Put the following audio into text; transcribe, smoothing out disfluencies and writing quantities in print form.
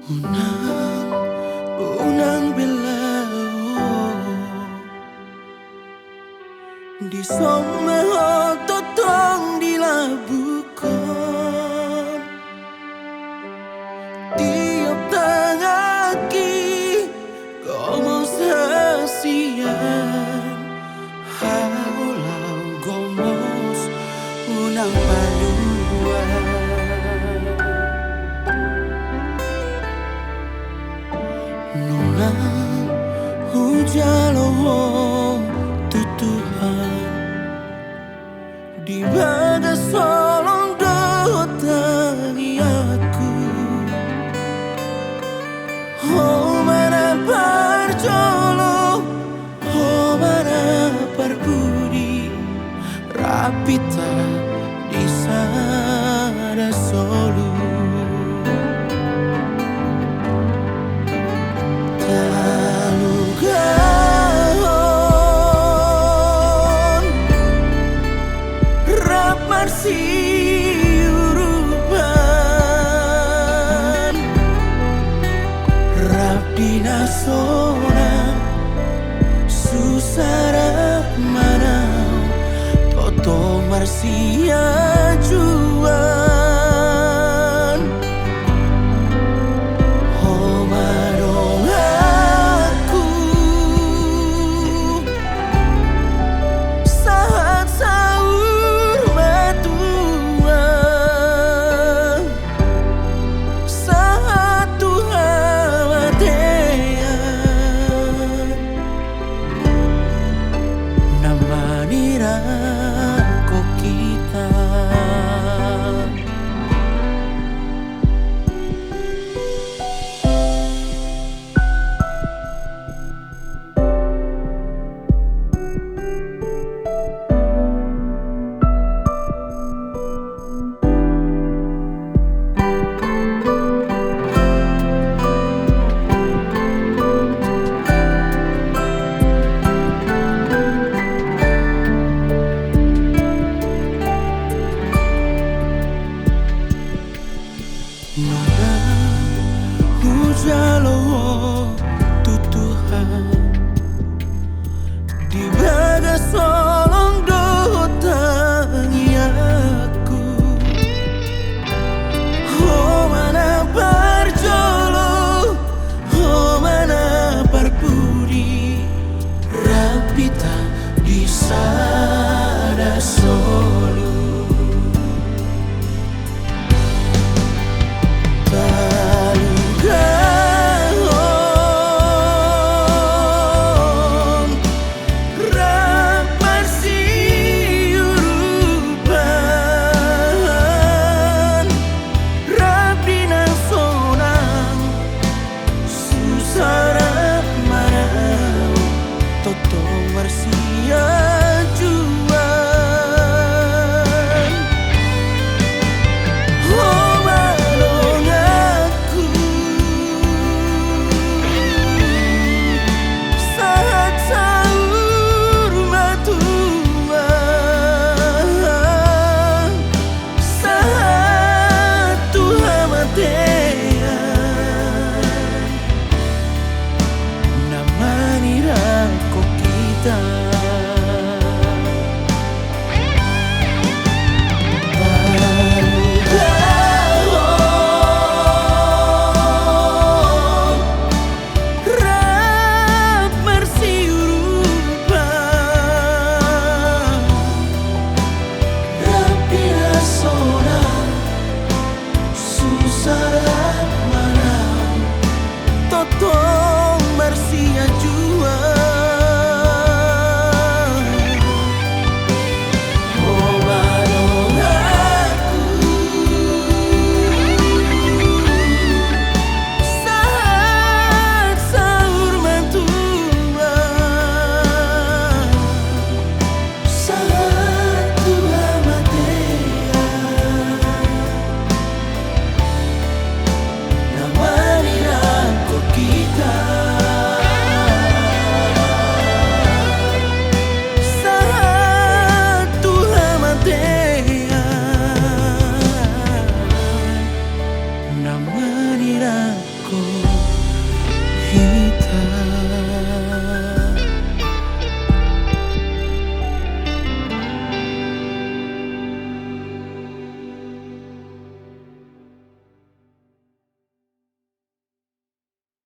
Unang, unang bilao di sommeho totong dilabukan tiap tangaki como sasian haulau gomos unang paluan nunang hujalo tutuhan di bagas solong dotangi aku oh mana parjolo oh mana parbudi rapita di sana solo siurupan Rabdina sonang susarap manau Toto marsia juan Oh marong aku saat sahur matua saat Tuhan matean namanira ko kita hujalo tutuhan di bagas solong dotangi aku oh mana parjolo oh mana parpuri rapita di sana solo Toto